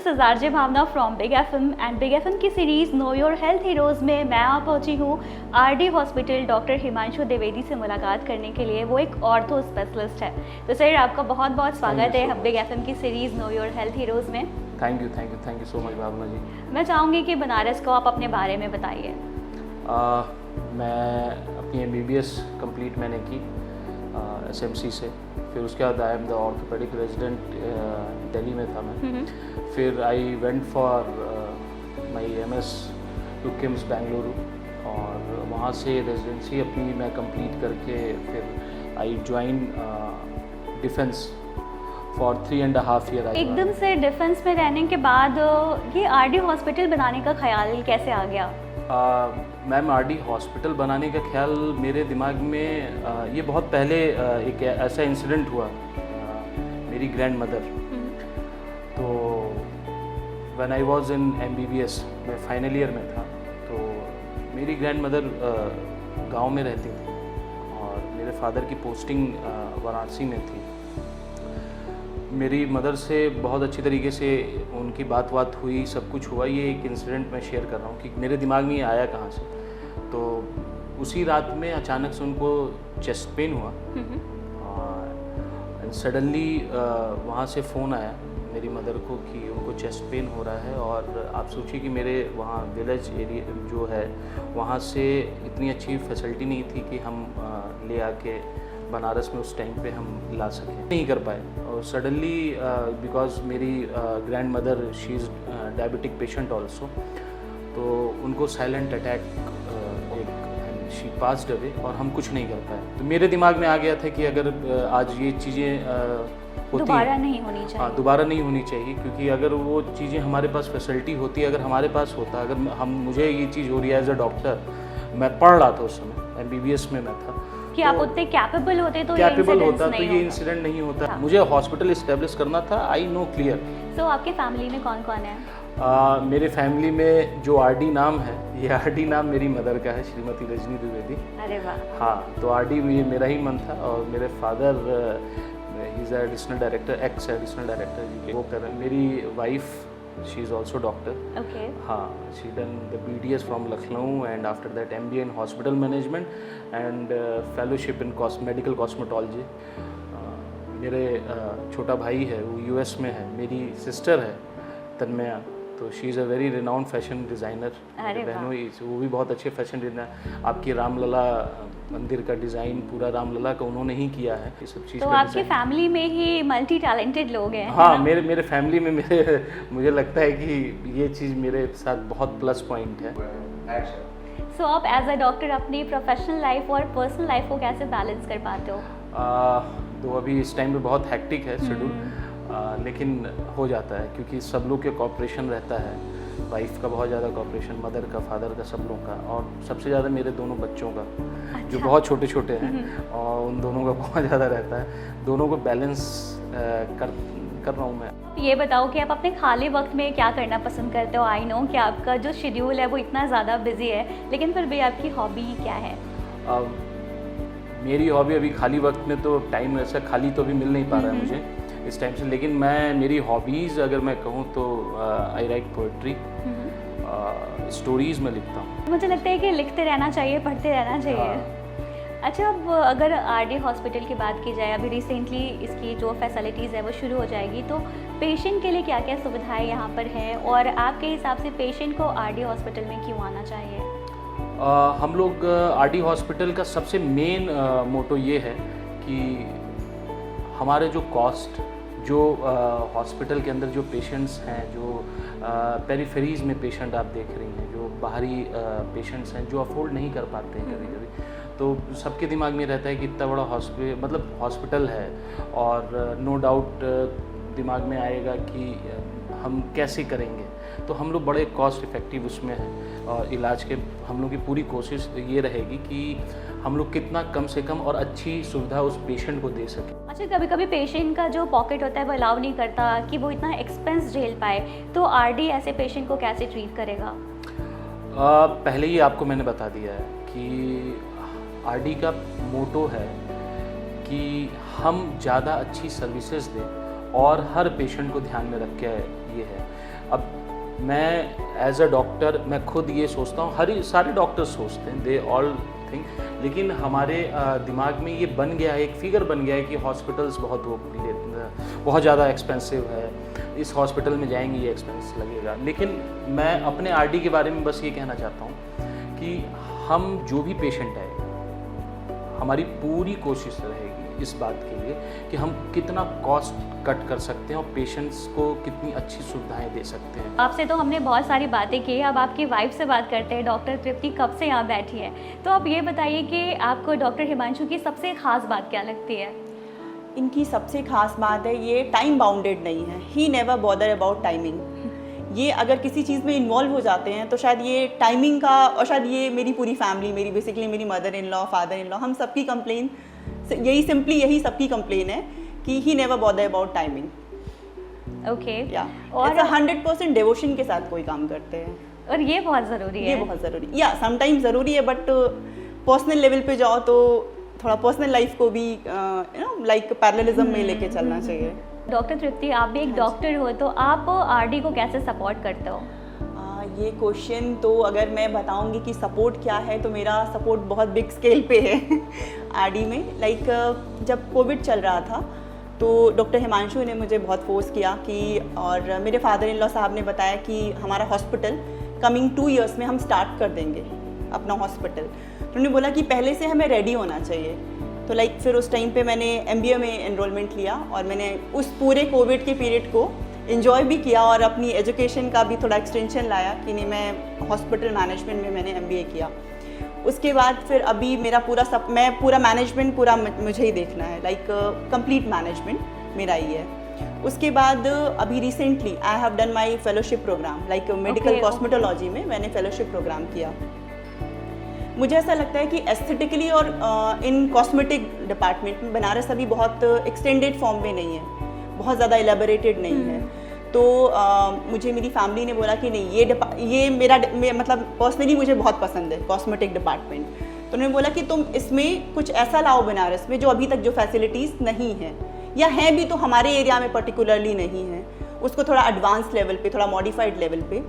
This is RJ Bhavna from Big FM and Big FM की series know your health heroes में मैं आ पहुंची हूँ RD hospital doctor Himanshu Dwivedi से मुलाकात करने के लिए। वो एक ऑर्थो स्पेशलिस्ट है। तो सर आपका बहुत बहुत स्वागत है बिग एफएम की series know your health heroes में। थैंक यू सो मच भावना जी। मैं चाहूँगी कि बनारस को आप अपने बारे में बताइए। मैं अपनी MBBS कंप्लीट मैंने की SMC से, फिर उसके बाद I am the orthopedic resident Delhi में था मैं। फिर I went for my MS to KIMS Bengaluru और वहाँ से रेजिडेंसी अपनी मैं कंप्लीट करके फिर I join defence for 3.5 year. एकदम से डिफेंस में रहने के बाद ये आरडी हॉस्पिटल बनाने का ख्याल कैसे आ गया? मैम आरडी हॉस्पिटल बनाने का ख्याल मेरे दिमाग में ये बहुत पहले एक ऐसा इंसिडेंट हुआ। मेरी ग्रैंड मदर, तो when I was in MBBS मैं फाइनल ईयर में था, तो मेरी ग्रैंड मदर गांव में रहती थी और मेरे फादर की पोस्टिंग वाराणसी में थी। मेरी मदर से बहुत अच्छी तरीके से उनकी बात हुई, सब कुछ हुआ। ये एक इंसिडेंट मैं शेयर कर रहा हूँ कि मेरे दिमाग में ये आया कहाँ से। तो उसी रात में अचानक से उनको चेस्ट पेन हुआ और सडनली वहाँ से फ़ोन आया मेरी मदर को कि उनको चेस्ट पेन हो रहा है। और आप सोचिए कि मेरे वहाँ विलेज एरिया जो है वहाँ से इतनी अच्छी फैसिलिटी नहीं थी कि हम ले आके बनारस में उस टाइम पे हम ला सकें, नहीं कर पाए। और सडनली बिकॉज मेरी grand mother she is diabetic patient also, तो उनको silent attack she passed away और हम कुछ नहीं कर पाए। तो मेरे दिमाग में आ गया था कि अगर आज ये चीज़ें दोबारा नहीं होनी चाहिए। हाँ, दोबारा नहीं होनी चाहिए, क्योंकि अगर वो चीज़ें हमारे पास फैसिलिटी होती, अगर हमारे पास होता, अगर मुझे ये चीज़ हो रही है एज अ डॉक्टर, मैं पढ़ रहा था उस समय, MBBS में मैं था, कि आप उतने कैपेबल होते तो ये इंसिडेंट नहीं होता। हाँ। मुझे हॉस्पिटल इस्टेब्लिश करना था, आई नो क्लियर। तो आपके फैमिली में कौन कौन है? मेरे फैमिली में जो RD नाम है, ये RD नाम मेरी मदर का है, श्रीमती रजनी द्विवेदी। अरे वाह। हाँ, तो RD मेरा ही मन था। और मेरे father he is additional director, x additional director वो कर रहे हैं। मेरी wife she is also doctor. Okay. हाँ, she done the BDS from Lucknow and after that MBA in hospital management and fellowship in medical cosmetology. मेरे छोटा भाई है वो US में है। मेरी सिस्टर है तन्मया, तो she is a very renowned fashion designer. बहनों वो भी बहुत अच्छे फैशन डिज़ाइनर। आपकी रामलला मंदिर का डिज़ाइन पूरा रामलला का उन्होंने ही किया है। ये सब चीज़ तो आपकी फैमिली में ही मल्टी टैलेंटेड लोग हैं? हाँ, मेरे फैमिली में मुझे लगता है कि ये चीज़ मेरे साथ बहुत प्लस पॉइंट है। सो आप एज अ डॉक्टर अपनी प्रोफेशनल लाइफ और पर्सनल लाइफ को कैसे बैलेंस कर पाते हो? तो अभी इस टाइम पे बहुत हैक्टिक है शेड्यूल, लेकिन हो जाता है क्योंकि सब लोग के कॉपरेशन रहता है। वाइफ का बहुत ज़्यादा कॉपरेशन, मदर का, फादर का, सब लोग का, और सबसे ज़्यादा मेरे दोनों बच्चों का। अच्छा। जो बहुत छोटे छोटे हैं और उन दोनों का बहुत ज़्यादा रहता है। दोनों को बैलेंस कर रहा हूँ मैं। ये बताओ कि आप अपने खाली वक्त में क्या करना पसंद करते हो? आई नो कि आपका जो शेड्यूल है वो इतना ज़्यादा बिजी है, लेकिन फिर भी आपकी हॉबी क्या है? मेरी हॉबी अभी खाली वक्त में तो टाइम ऐसा खाली तो अभी मिल नहीं पा रहा है मुझे इस टाइम से, लेकिन मेरी हॉबीज़ अगर मैं कहूँ तो आई राइट पोएट्री, स्टोरीज़ में लिखता हूँ। मुझे लगता है कि लिखते रहना चाहिए, पढ़ते रहना चाहिए। अच्छा, अब अगर आरडी हॉस्पिटल की बात की जाए, अभी रिसेंटली इसकी जो फैसिलिटीज़ है वो शुरू हो जाएगी, तो पेशेंट के लिए क्या क्या सुविधाएं यहाँ पर हैं और आपके हिसाब से पेशेंट को आरडी हॉस्पिटल में क्यों आना चाहिए? हम लोग आरडी हॉस्पिटल का सबसे मेन मोटो ये है कि हमारे जो कॉस्ट, जो हॉस्पिटल के अंदर जो पेशेंट्स हैं, जो पेरिफेरीज में पेशेंट आप देख रही हैं, जो बाहरी पेशेंट्स हैं जो अफोर्ड नहीं कर पाते हैं कभी कभी, तो सबके दिमाग में रहता है कि इतना बड़ा हॉस्पिटल है और नो डाउट दिमाग में आएगा कि हम कैसे करेंगे। तो हम लोग बड़े कॉस्ट इफ़ेक्टिव उसमें हैं और इलाज के हम लोग की पूरी कोशिश ये रहेगी कि हम लोग कितना कम से कम और अच्छी सुविधा उस पेशेंट को दे सकें। अच्छा, कभी कभी पेशेंट का जो पॉकेट होता है वो अलाउ नहीं करता कि वो इतना एक्सपेंस झेल पाए, तो आरडी ऐसे पेशेंट को कैसे ट्रीट करेगा? पहले ही आपको मैंने बता दिया है कि आरडी का मोटो है कि हम ज़्यादा अच्छी सर्विसेज दें और हर पेशेंट को ध्यान में रख के ये है। अब मैं एज अ डॉक्टर मैं खुद ये सोचता हूँ, सारे डॉक्टर सोचते हैं, दे ऑल थिंक, लेकिन हमारे दिमाग में ये बन गया है, एक फिगर बन गया है कि हॉस्पिटल्स बहुत ज़्यादा एक्सपेंसिव है, इस हॉस्पिटल में जाएंगे ये एक्सपेंस लगेगा। लेकिन मैं अपने आरडी के बारे में बस ये कहना चाहता हूँ कि हम जो भी पेशेंट है, हमारी पूरी कोशिश रहेगी इस बात के लिए कि हम कितना कॉस्ट कट कर सकते हैं और पेशेंट्स को कितनी अच्छी सुविधाएं दे सकते हैं। आपसे तो हमने बहुत सारी बातें की, अब आपकी वाइफ से बात करते हैं। डॉक्टर तृप्ति कब से यहाँ बैठी है, तो आप ये बताइए कि आपको डॉक्टर हिमांशु की सबसे ख़ास बात क्या लगती है? इनकी सबसे खास बात है ये टाइम बाउंडेड नहीं है। He never bother about timing. ये अगर किसी चीज़ में इन्वॉल्व हो जाते हैं तो शायद ये टाइमिंग का, और शायद ये मेरी पूरी फैमिली, मेरी बेसिकली मेरी mother in law, father in law, हम सबकी कंप्लेन यही सबकी कंप्लेन है कि he never bother about timing. Okay, और 100% डिवोशन के साथ कोई काम करते हैं, और ये बहुत ज़रूरी है। ये बहुत ज़रूरी, या समटाइम्स ज़रूरी है, बट पर्सनल लेवल पे जाओ तो थोड़ा पर्सनल लाइफ को भी लाइक पैरेललिज्म में लेके चलना चाहिए। डॉक्टर तृप्ति, आप भी एक डॉक्टर हो, तो आप आरडी को कैसे सपोर्ट करते हो? ये क्वेश्चन तो अगर मैं बताऊंगी कि सपोर्ट क्या है, तो मेरा सपोर्ट बहुत बिग स्केल पे है आरडी में। लाइक जब कोविड चल रहा था तो डॉक्टर हिमांशु ने मुझे बहुत फोर्स किया कि, और मेरे फादर इन लॉ साहब ने बताया कि हमारा हॉस्पिटल कमिंग 2 years में हम स्टार्ट कर देंगे अपना हॉस्पिटल। तो उन्होंने बोला कि पहले से हमें रेडी होना चाहिए। तो लाइक फिर उस टाइम पे मैंने MBA में एनरोलमेंट लिया और मैंने उस पूरे कोविड के पीरियड को एंजॉय भी किया और अपनी एजुकेशन का भी थोड़ा एक्सटेंशन लाया कि नहीं, मैं हॉस्पिटल मैनेजमेंट में मैंने MBA किया। उसके बाद फिर अभी मेरा मैं पूरा मैनेजमेंट पूरा मुझे ही देखना है, लाइक कंप्लीट मैनेजमेंट मेरा ही है। उसके बाद अभी recently I have done my fellowship programme, like medical cosmetology में मैंने फेलोशिप प्रोग्राम किया। मुझे ऐसा लगता है कि एस्थेटिकली और इन कॉस्मेटिक डिपार्टमेंट में बनारस अभी बहुत एक्सटेंडेड फॉर्म में नहीं है, बहुत ज़्यादा एलेबोरेटेड नहीं है। तो मुझे मेरी फैमिली ने बोला कि नहीं, ये मेरा मतलब पर्सनली मुझे बहुत पसंद है कॉस्मेटिक डिपार्टमेंट। तो उन्होंने बोला कि तुम इसमें कुछ ऐसा लाओ बनारस में जो अभी तक जो फैसिलिटीज़ नहीं हैं, या हैं भी तो हमारे एरिया में पर्टिकुलरली नहीं है, उसको थोड़ा एडवांस लेवल पे, थोड़ा मॉडिफाइड लेवल पे।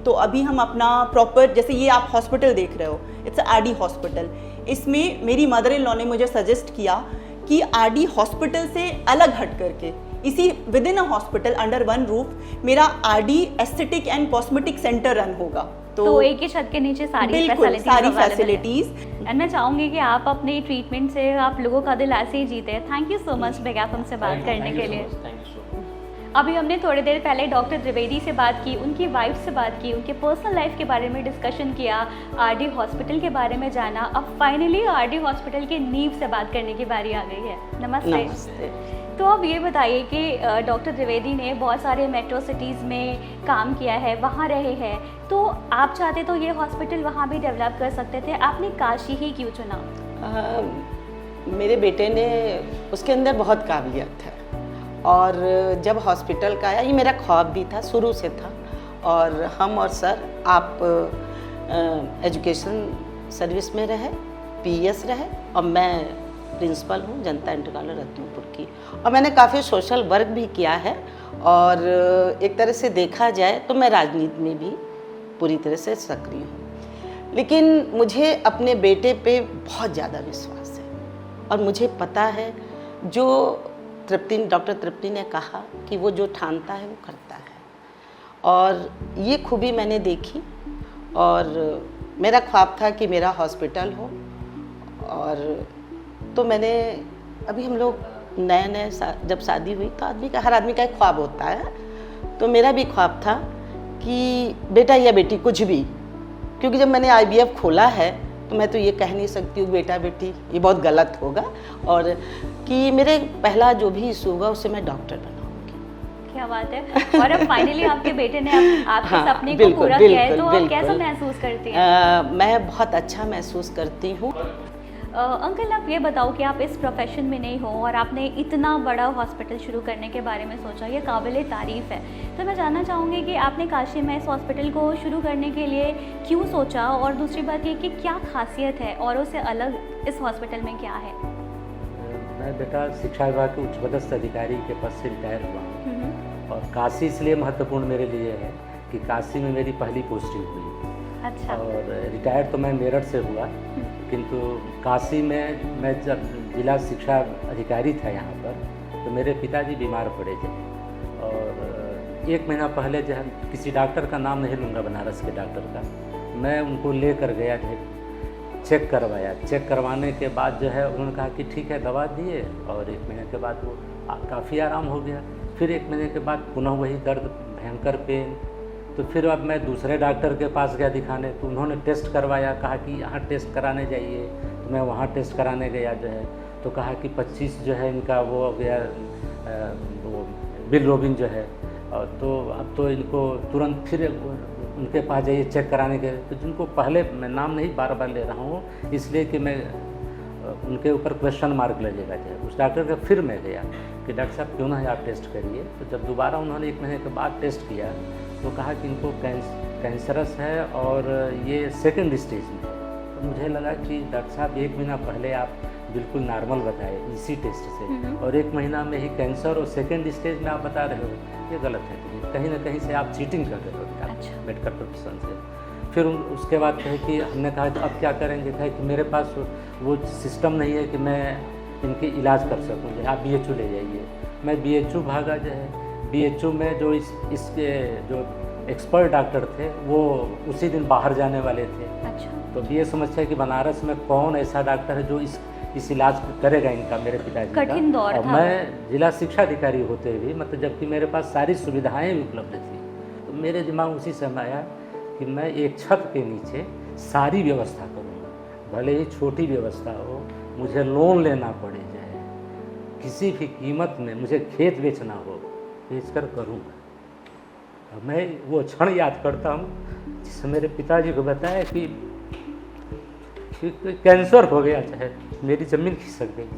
तो अभी हम अपना प्रॉपर, जैसे ये आप हॉस्पिटल देख रहे हो, इट्स आरडी हॉस्पिटल। इसमें मेरी मदर इन लॉ ने मुझे सजेस्ट किया कि आरडी हॉस्पिटल से अलग हट करके इसी within a hospital under one roof मेरा RD aesthetic and cosmetic centre run होगा। तो एक ही छत के नीचे सारी फैसिलिटीज। एंड मैं चाहूंगी कि आप अपने ट्रीटमेंट से आप लोगों का दिल ऐसे ही जीते। थैंक यू सो मच बेगा हमसे बात करने के लिए। अभी हमने थोड़ी देर पहले डॉक्टर त्रिवेदी से बात की, उनकी वाइफ से बात की, उनके पर्सनल लाइफ के बारे में डिस्कशन किया, आरडी हॉस्पिटल के बारे में जाना। अब फाइनली आरडी हॉस्पिटल की नींव से बात करने की बारी आ गई है। नमस्ते। तो अब ये बताइए कि डॉक्टर त्रिवेदी ने बहुत सारे मेट्रो सिटीज़ में काम किया है, वहाँ रहे हैं, तो आप चाहते तो ये हॉस्पिटल वहाँ भी डेवलप कर सकते थे, आपने काशी ही क्यों चुना? मेरे बेटे ने, उसके अंदर बहुत काबिलियत है, और जब हॉस्पिटल का आया, ये मेरा ख्वाब भी था, शुरू से था। और हम और सर, आप एजुकेशन सर्विस में रहे, PES रहे, और मैं प्रिंसिपल हूँ जनता इंटर कॉलेज रत्नपुर की, और मैंने काफ़ी सोशल वर्क भी किया है। और एक तरह से देखा जाए तो मैं राजनीति में भी पूरी तरह से सक्रिय हूँ, लेकिन मुझे अपने बेटे पे बहुत ज़्यादा विश्वास है। और मुझे पता है जो डॉक्टर तृप्ति ने कहा कि वो जो ठानता है वो करता है, और ये खूबी मैंने देखी। और मेरा ख्वाब था कि मेरा हॉस्पिटल हो, और तो मैंने, अभी हम लोग नए जब शादी हुई तो हर आदमी का एक ख्वाब होता है, तो मेरा भी ख्वाब था कि बेटा या बेटी कुछ भी, क्योंकि जब मैंने IVF खोला है तो मैं तो ये कह नहीं सकती हूँ बेटा बेटी, ये बहुत गलत होगा, और कि मेरे पहला जो भी इशू होगा उससे मैं डॉक्टर बनाऊंगी। क्या बात है। और अब फाइनली आपके बेटे ने आपके सपने को पूरा किया है, तो आप कैसा महसूस करती हैं? मैं बहुत अच्छा महसूस करती हूँ। अंकल, आप ये बताओ कि आप इस प्रोफेशन में नहीं हो और आपने इतना बड़ा हॉस्पिटल शुरू करने के बारे में सोचा, ये काबिले तारीफ़ है। तो मैं जानना चाहूँगी कि आपने काशी में इस हॉस्पिटल को शुरू करने के लिए क्यों सोचा, और दूसरी बात ये कि क्या खासियत है औरों से अलग इस हॉस्पिटल में क्या है? मैं बेटा शिक्षा विभाग के उच्च पदस्थ अधिकारी के पद से रिटायर हुआ हूँ, और काशी इसलिए महत्वपूर्ण मेरे लिए है कि काशी में मेरी पहली पोस्टिंग हुई अच्छा। और रिटायर तो मैं मेरठ से हुआ, किंतु काशी में मैं जब जिला शिक्षा अधिकारी था यहाँ पर, तो मेरे पिताजी बीमार पड़े थे और 1 महीना पहले जो है, किसी डॉक्टर का नाम नहीं लूँगा, बनारस के डॉक्टर का, मैं उनको लेकर गया, चेक करवाया। चेक करवाने के बाद जो है उन्होंने कहा कि ठीक है, दवा दिए और 1 महीने के बाद वो काफ़ी आराम हो गया। फिर 1 महीने के बाद पुनः वही दर्द, भयंकर पेन। तो फिर अब मैं दूसरे डॉक्टर के पास गया दिखाने, तो उन्होंने टेस्ट करवाया, कहा कि यहाँ टेस्ट कराने जाइए। तो मैं वहाँ टेस्ट कराने गया जो है, तो कहा कि 25 जो है इनका वो हो गया, वो बिलरोबिन जो है, और तो अब तो इनको तुरंत फिर उनके पास जाइए चेक कराने के। तो जिनको पहले, मैं नाम नहीं बार बार ले रहा हूँ इसलिए कि मैं उनके ऊपर क्वेश्चन मार्क लगेगा जो है, उस डॉक्टर का फिर मैं गया कि डॉक्टर साहब क्यों ना आप टेस्ट करिए। तो जब दोबारा उन्होंने 1 महीने के बाद टेस्ट किया तो कहा कि इनको कैंसरस है और ये 2nd स्टेज में। तो मुझे लगा कि डॉक्टर साहब 1 महीना पहले आप बिल्कुल नॉर्मल बताए इसी टेस्ट से, और 1 महीना में ही कैंसर और 2nd स्टेज में आप बता रहे हो, ये गलत है। कहीं ना कहीं से आप चीटिंग कर रहे हो मेडिकल प्रोफेशन से। फिर उसके बाद कहे कि हमने कहा कि अब क्या करेंगे, कहे कि मेरे पास वो सिस्टम नहीं है कि मैं इनके इलाज कर सकूँ, आप BHU ले जाइए। मैं BHU भागा जो है, BHU में जो इसके जो एक्सपर्ट डॉक्टर थे वो उसी दिन बाहर जाने वाले थे। अच्छा। तो ये समस्या है कि बनारस में कौन ऐसा डॉक्टर है जो इस इलाज करेगा इनका, मेरे पिताजी का। कठिन दौर और था। मैं जिला शिक्षा अधिकारी होते हुए, मतलब जबकि मेरे पास सारी सुविधाएं भी उपलब्ध थी, तो मेरे दिमाग उसी समय आया कि मैं एक छत के नीचे सारी व्यवस्था करूँगा, भले ही छोटी व्यवस्था हो, मुझे लोन लेना पड़े जाए, किसी भी कीमत में मुझे खेत बेचना हो, बेचकर करूँगा। मैं वो क्षण याद करता हूँ जिससे मेरे पिताजी को बताया कि कैंसर हो गया, चाहे मेरी ज़मीन खिसक गई।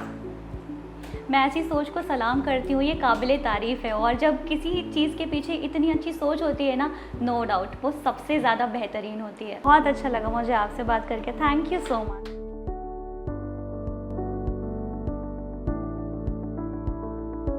मैं ऐसी सोच को सलाम करती हूँ, ये काबिले तारीफ़ है। और जब किसी चीज़ के पीछे इतनी अच्छी सोच होती है ना, नो डाउट वो सबसे ज़्यादा बेहतरीन होती है। बहुत अच्छा लगा मुझे आपसे बात करके, थैंक यू सो मच।